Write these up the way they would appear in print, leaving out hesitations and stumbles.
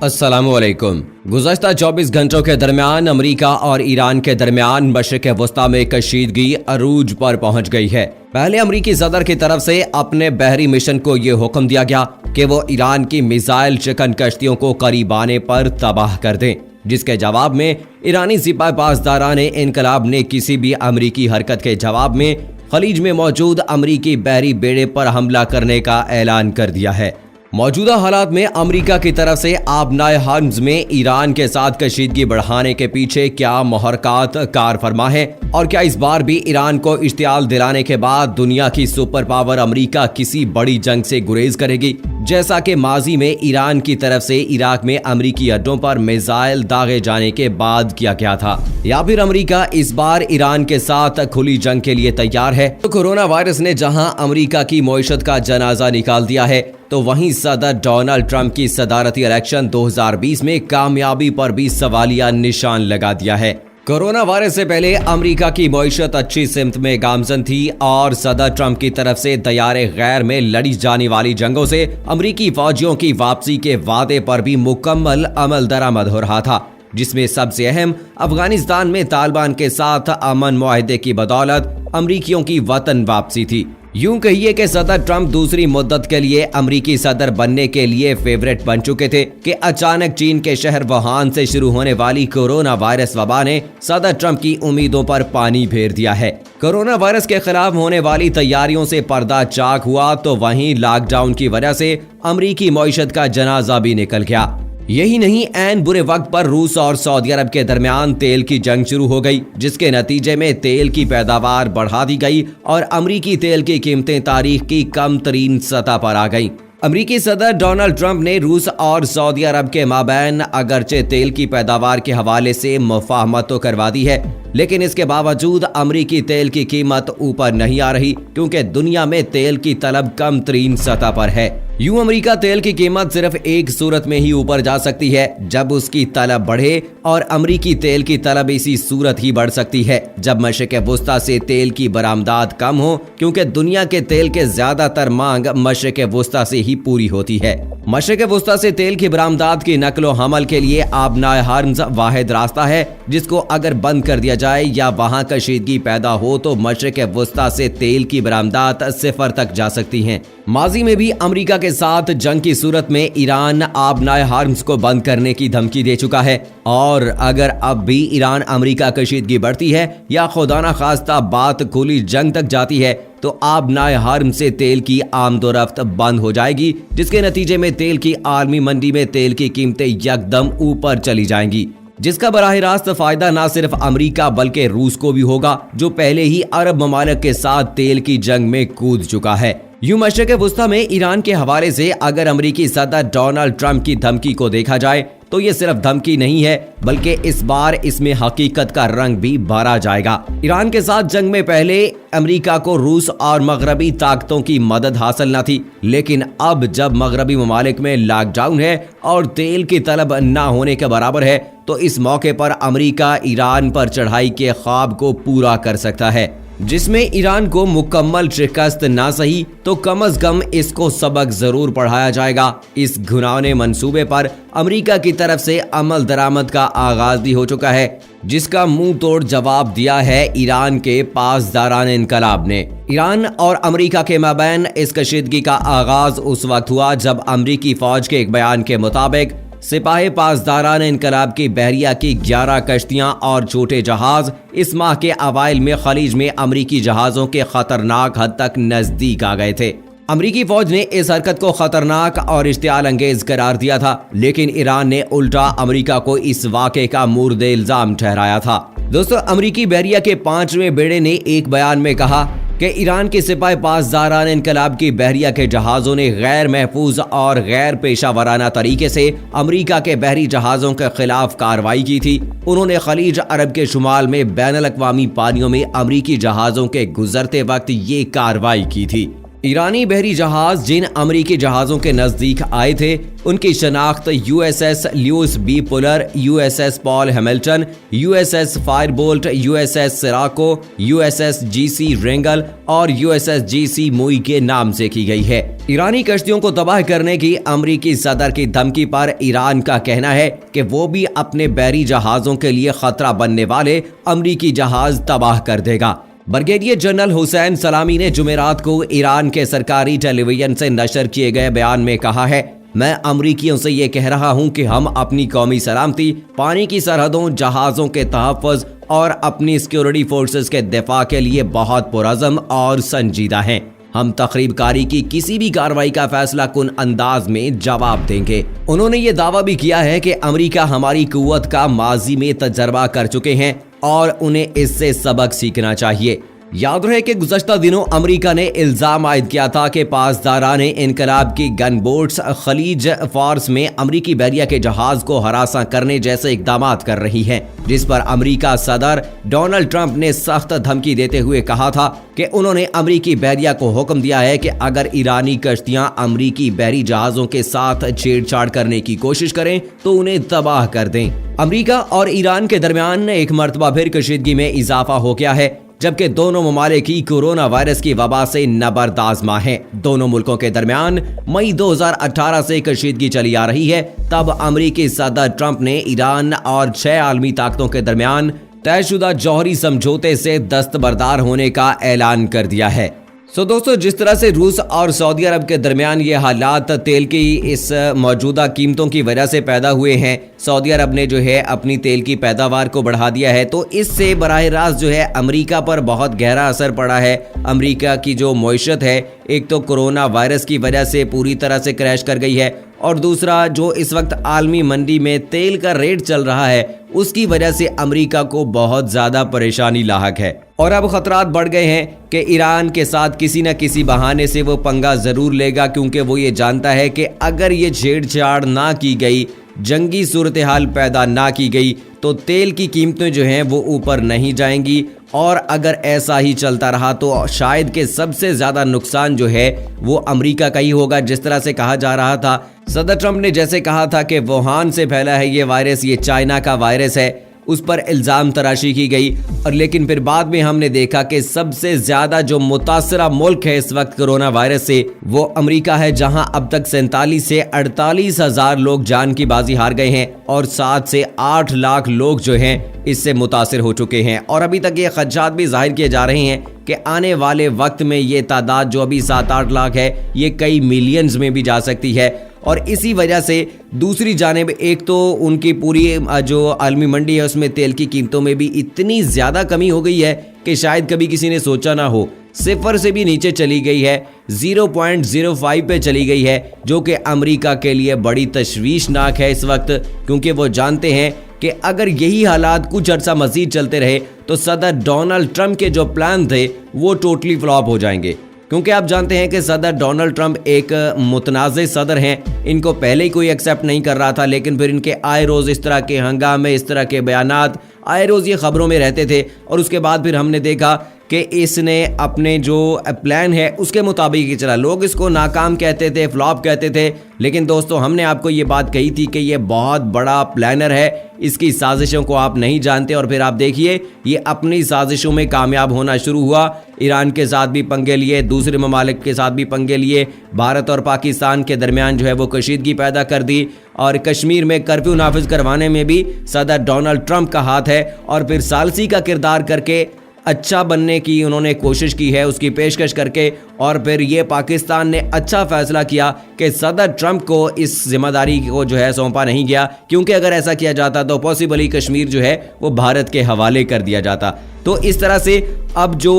अस्सलाम वालेकुम। गुज़श्ता 24 घंटों के दरमियान अमेरिका और ईरान के दरमियान मशरिक़ वस्ता में कशीदगी अरूज पर पहुंच गई है। पहले अमेरिकी सदर की तरफ से अपने बहरी मिशन को ये हुक्म दिया गया कि वो ईरान की मिसाइल चिकन कश्तियों को करीब आने पर तबाह कर दें, जिसके जवाब में ईरानी सिपाही पासदारान इनकलाब ने किसी भी अमेरिकी हरकत के जवाब में खलीज में मौजूद अमेरिकी बहरी बेड़े पर हमला करने का ऐलान कर दिया है। मौजूदा हालात में अमेरिका की तरफ से आबनाए हर्म्स में ईरान के साथ कशीदगी बढ़ाने के पीछे क्या मुहरकात कार फरमा है और क्या इस बार भी ईरान को इश्तियाल दिलाने के बाद दुनिया की सुपर पावर अमेरिका किसी बड़ी जंग से गुरेज करेगी, जैसा कि माजी में ईरान की तरफ से इराक में अमेरिकी अड्डों पर मिसाइल दागे जाने के बाद किया गया था, या फिर अमेरिका इस बार ईरान के साथ खुली जंग के लिए तैयार है। तो कोरोना वायरस ने जहां अमेरिका की मईशत का जनाजा निकाल दिया है, तो वहीं सदर डोनाल्ड ट्रंप की सदारती इलेक्शन 2020 में कामयाबी पर भी सवालिया निशान लगा दिया है। कोरोना वायरस से पहले अमेरिका की मईशत अच्छी सिमत में गामजन थी और सदर ट्रंप की तरफ से दयारे गैर में लड़ी जाने वाली जंगों से अमेरिकी फौजियों की वापसी के वादे पर भी मुकम्मल अमल दरामद हो रहा था, जिसमें सबसे अहम अफगानिस्तान में तालिबान के साथ अमन मुआहदे की बदौलत अमरीकियों की वतन वापसी थी। यूं कहिए कि सदर ट्रंप दूसरी मुद्दत के लिए अमरीकी सदर बनने के लिए फेवरेट बन चुके थे कि अचानक चीन के शहर वुहान से शुरू होने वाली कोरोना वायरस वबा ने सदर ट्रंप की उम्मीदों पर पानी फेर दिया है। कोरोना वायरस के खिलाफ होने वाली तैयारियों से पर्दा चाक हुआ, तो वहीं लॉकडाउन की वजह से अमरीकी मईशत का जनाजा भी निकल गया। यही नहीं, ऐन बुरे वक्त पर रूस और सऊदी अरब के दरमियान तेल की जंग शुरू हो गई, जिसके नतीजे में तेल की पैदावार बढ़ा दी गई और अमरीकी तेल की कीमतें तारीख की कम तरीन सतह पर आ गईं। अमरीकी सदर डोनाल्ड ट्रंप ने रूस और सऊदी अरब के माबैन अगरचे तेल की पैदावार के हवाले से मुफाहमत तो करवा दी है, लेकिन इसके बावजूद अमरीकी तेल की कीमत ऊपर नहीं आ रही, क्योंकि दुनिया में तेल की तलब कम तरीन सतह पर है। यूं अमेरिका तेल की कीमत सिर्फ एक सूरत में ही ऊपर जा सकती है, जब उसकी तलब बढ़े, और अमेरिकी तेल की तलब इसी सूरत ही बढ़ सकती है जब मशरिक़ वस्ता से तेल की बरामदात कम हो, क्योंकि दुनिया के तेल के ज्यादातर मांग मशरिक़ वस्ता से ही पूरी होती है। मशरिक़ वस्ता से तेल की बरामदात की नकलो हमल के लिए आबनाए हर्म्स वाहिद रास्ता है, जिसको अगर बंद कर दिया जाए या वहां कशीदगी पैदा हो तो मशरिक़ वस्ता से तेल की बरामदात सिफर तक जा सकती हैं। माजी में भी अमेरिका के साथ जंग की सूरत में ईरान आबनाए हर्म्स को बंद करने की धमकी दे चुका है, और अगर अब भी ईरान अमेरिका कशीदगी बढ़ती है या खुदा न खास्ता बात खुली जंग तक जाती है, तो आबनाए हर्म से तेल की आमदोरफ्त बंद हो जाएगी, जिसके नतीजे में तेल की आलमी मंडी में तेल की कीमतें यकदम ऊपर चली जाएंगी, जिसका बराह रास्त फायदा न सिर्फ अमेरिका बल्कि रूस को भी होगा, जो पहले ही अरब ममालिक के साथ तेल की जंग में कूद चुका है। यूं मशरिक़ वस्ता में ईरान के हवाले से अगर अमेरिकी सदर डोनाल्ड ट्रंप की धमकी को देखा जाए, तो ये सिर्फ धमकी नहीं है, बल्कि इस बार इसमें हकीकत का रंग भी भरा जाएगा। ईरान के साथ जंग में पहले अमेरिका को रूस और मगरबी ताकतों की मदद हासिल न थी, लेकिन अब जब मगरबी ममालिक में लॉकडाउन है और तेल की तलब न होने के बराबर है, तो इस मौके पर अमेरिका ईरान पर चढ़ाई के ख्वाब को पूरा कर सकता है, जिसमें ईरान को मुकम्मल शिकस्त ना सही तो कम अज कम इसको सबक जरूर पढ़ाया जाएगा। इस घुनावने मंसूबे पर अमेरिका की तरफ से अमल दरामद का आगाज भी हो चुका है, जिसका मुंह तोड़ जवाब दिया है ईरान के पासदारान इनकलाब ने। ईरान और अमेरिका के माबैन इस कशीदगी का आगाज उस वक्त हुआ जब अमेरिकी फौज के एक बयान के मुताबिक सिपाही पासदारान इनकलाब की बहरिया की 11 कश्तियां और छोटे जहाज इस माह के अवाइल में खलीज में अमरीकी जहाजों के खतरनाक हद तक नजदीक आ गए थे। अमरीकी फौज ने इस हरकत को खतरनाक और इश्तियाल अंगेज करार दिया था, लेकिन ईरान ने उल्टा अमरीका को इस वाक़े का मुर्दे इल्जाम ठहराया था। दोस्तों, अमरीकी बहरिया के 5वें बेड़े ने एक बयान में कहा कि ईरान के सिपाही पासदारान इनकलाब की बहरिया के जहाज़ों ने गैर महफूज और गैर पेशा वराना तरीके से अमेरिका के बहरी जहाज़ों के खिलाफ कार्रवाई की थी। उन्होंने खलीज अरब के शुमाल में बैनुल अक़वामी पानियों में अमेरिकी जहाज़ों के गुजरते वक्त ये कार्रवाई की थी। ईरानी बहरी जहाज जिन अमेरिकी जहाज़ों के नज़दीक आए थे उनकी शनाख्त USS Lewis B Puller, USS Paul Hamilton, USS Firebolt, USS Sirocco, USS GC Wrangel और USS GC मुई के नाम से की गई है। ईरानी कश्तियों को तबाह करने की अमेरिकी सदर की धमकी पर ईरान का कहना है कि वो भी अपने बहरी जहाज़ों के लिए खतरा बनने वाले अमेरिकी जहाज तबाह कर देगा। ब्रिगेडियर जनरल हुसैन सलामी ने जुमेरात को ईरान के सरकारी टेलीविजन से नशर किए गए बयान में कहा है, मैं अमरीकियों से ये कह रहा हूँ कि हम अपनी कौमी सलामती, पानी की सरहदों, जहाज़ों के तहफ़्फ़ुज़ और अपनी सिक्योरिटी फोर्सेस के दिफा के लिए बहुत पुरज़म और संजीदा हैं। हम तखरीबकारी की किसी भी कार्रवाई का फैसला कुन अंदाज में जवाब देंगे। उन्होंने ये दावा भी किया है कि अमेरिका हमारी कुव्वत का माजी में तजर्बा कर चुके हैं और उन्हें इससे सबक सीखना चाहिए। याद रहे कि गुज़श्ता दिनों अमेरिका ने इल्ज़ाम आयद किया था कि पासदाराने इनकलाब की गन बोट्स खलीज फार्स में अमेरिकी बहरिया के जहाज को हरासा करने जैसे इक़दामात कर रही हैं, जिस पर अमेरिका सदर डोनाल्ड ट्रंप ने सख्त धमकी देते हुए कहा था कि उन्होंने अमेरिकी बहरिया को हुक्म दिया है कि अगर ईरानी कश्तियां अमेरिकी बहरी जहाज़ों के साथ छेड़छाड़ करने की कोशिश करें तो उन्हें तबाह कर दें। अमेरिका और ईरान के दरमियान एक मरतबा फिर कशीदगी में इजाफा हो गया है, जबकि दोनों ममालिक की कोरोना वायरस की वबा से नबरदाज़मा हैं। दोनों मुल्कों के दरमियान मई 2018 से कशीदगी चली आ रही है। तब अमेरिकी सदर ट्रंप ने ईरान और 6 आलमी ताकतों के दरमियान तयशुदा जौहरी समझौते से दस्तबरदार होने का ऐलान कर दिया है। दोस्तों, जिस तरह से रूस और सऊदी अरब के दरमियान ये हालात तेल की इस मौजूदा कीमतों की वजह से पैदा हुए हैं, सऊदी अरब ने जो है अपनी तेल की पैदावार को बढ़ा दिया है, तो इससे बराह रास्त जो है अमेरिका पर बहुत गहरा असर पड़ा है। अमेरिका की जो मईशत है, एक तो कोरोना वायरस की वजह से पूरी तरह से क्रैश कर गई है, और दूसरा जो इस वक्त आलमी मंडी में तेल का रेट चल रहा है उसकी वजह से अमेरिका को बहुत ज़्यादा परेशानी लाहक है। और अब खतरात बढ़ गए हैं कि ईरान के साथ किसी न किसी बहाने से वो पंगा ज़रूर लेगा, क्योंकि वो ये जानता है कि अगर ये छेड़छाड़ ना की गई, जंगी सूरत हाल पैदा ना की गई, तो तेल की कीमतें जो हैं वो ऊपर नहीं जाएंगी, और अगर ऐसा ही चलता रहा तो शायद कि सबसे ज़्यादा नुकसान जो है वो अमेरिका का ही होगा। जिस तरह से कहा जा रहा था, सदर ट्रंप ने जैसे कहा था कि वुहान से फैला है ये वायरस, ये चाइना का वायरस है, उस पर इल्ज़ाम तराशी की गई, और लेकिन फिर बाद में हमने देखा कि सबसे ज़्यादा जो मुतासरा मुल्क है इस वक्त कोरोना वायरस से वो अमेरिका है, जहां अब तक 47 से 48 हज़ार लोग जान की बाजी हार गए हैं और 7 से 8 लाख लोग जो हैं इससे मुतासिर हो चुके हैं। और अभी तक ये खदशात भी जाहिर किए जा रहे हैं कि आने वाले वक्त में ये तादाद जो अभी 7-8 लाख है ये कई मिलियंस में भी जा सकती है। और इसी वजह से दूसरी जानिब एक तो उनकी पूरी जो आलमी मंडी है उसमें तेल की कीमतों में भी इतनी ज़्यादा कमी हो गई है कि शायद कभी किसी ने सोचा ना हो, 0 से भी नीचे चली गई है, 0.05 पे चली गई है, जो कि अमेरिका के लिए बड़ी तशवीशनाक है इस वक्त, क्योंकि वो जानते हैं कि अगर यही हालात कुछ अर्सा मज़ीद चलते रहे तो सदर डोनाल्ड ट्रंप के जो प्लान थे वो टोटली फ्लॉप हो जाएंगे। क्योंकि आप जानते हैं कि सदर डोनाल्ड ट्रंप एक मुतनाज़ सदर हैं, इनको पहले ही कोई एक्सेप्ट नहीं कर रहा था, लेकिन फिर इनके आए रोज़ इस तरह के हंगामे, इस तरह के बयानात आए रोज़ ये खबरों में रहते थे, और उसके बाद फिर हमने देखा कि इसने अपने जो प्लान है उसके मुताबिक ही चला। लोग इसको नाकाम कहते थे, फ्लॉप कहते थे, लेकिन दोस्तों हमने आपको ये बात कही थी कि ये बहुत बड़ा प्लानर है, इसकी साजिशों को आप नहीं जानते, और फिर आप देखिए ये अपनी साजिशों में कामयाब होना शुरू हुआ। ईरान के साथ भी पंगे लिए, दूसरे ममालिक के साथ भी पंगे लिए, भारत और पाकिस्तान के दरमियान जो है वो कशीदगी पैदा कर दी, और कश्मीर में कर्फ्यू नाफिज करवाने में भी सदर डोनाल्ड ट्रंप का हाथ है, और फिर सालसी का किरदार करके अच्छा बनने की उन्होंने कोशिश की है, उसकी पेशकश करके, और फिर ये पाकिस्तान ने अच्छा फैसला किया कि सदर ट्रंप को इस जिम्मेदारी को जो है सौंपा नहीं गया, क्योंकि अगर ऐसा किया जाता तो पॉसिबली कश्मीर जो है वो भारत के हवाले कर दिया जाता। तो इस तरह से अब जो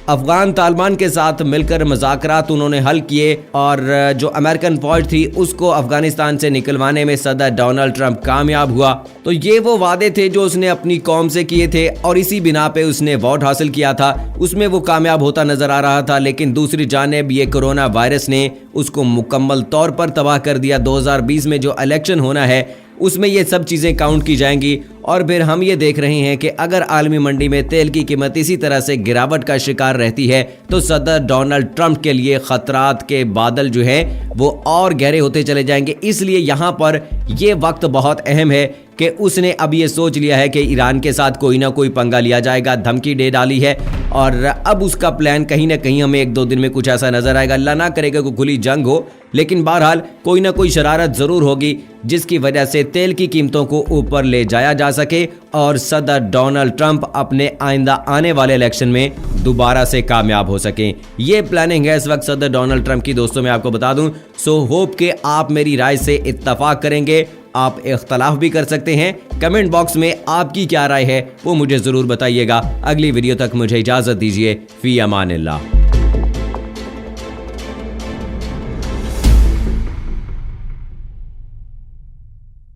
अफगान तालिबान के साथ मिलकर मुज़ाकरात उन्होंने हल किए, और जो अमेरिकन फौज थी उसको अफगानिस्तान से निकलवाने में सदर डोनाल्ड ट्रंप कामयाब हुआ। तो ये वो वादे थे जो उसने अपनी कौम से किए थे, और इसी बिना पे उसने वोट हासिल किया था, उसमें वो कामयाब होता नजर आ रहा था। लेकिन दूसरी जानिब ये कोरोना वायरस ने उसको मुकम्मल तौर पर तबाह कर दिया। 2020 में जो इलेक्शन होना है उसमें ये सब चीज़ें काउंट की जाएंगी। और फिर हम ये देख रहे हैं कि अगर आलमी मंडी में तेल की कीमत इसी तरह से गिरावट का शिकार रहती है तो सदर डोनाल्ड ट्रंप के लिए खतरात के बादल जो है वो और गहरे होते चले जाएंगे। इसलिए यहाँ पर ये वक्त बहुत अहम है कि उसने अब ये सोच लिया है कि ईरान के साथ कोई ना कोई पंगा लिया जाएगा, धमकी दे डाली है और अब उसका प्लान कहीं ना कहीं हमें 1-2 दिन में कुछ ऐसा नजर आएगा। अल्लाह ना करेगा कोई खुली जंग हो, लेकिन बहरहाल कोई ना कोई शरारत जरूर होगी जिसकी वजह से तेल की कीमतों को ऊपर ले जाया जा सके और सदर डोनाल्ड ट्रंप अपने आइंदा आने वाले इलेक्शन में दोबारा से कामयाब हो सकें। ये प्लानिंग है इस वक्त सदर डोनाल्ड ट्रंप की। दोस्तों मैं आपको बता दूं, सो होप कि आप मेरी राय से इत्तफाक करेंगे। आप इख्तलाफ भी कर सकते हैं। कमेंट बॉक्स में आपकी क्या राय है वो मुझे जरूर बताइएगा। अगली वीडियो तक मुझे इजाजत दीजिए। फी अमानिल्लाह।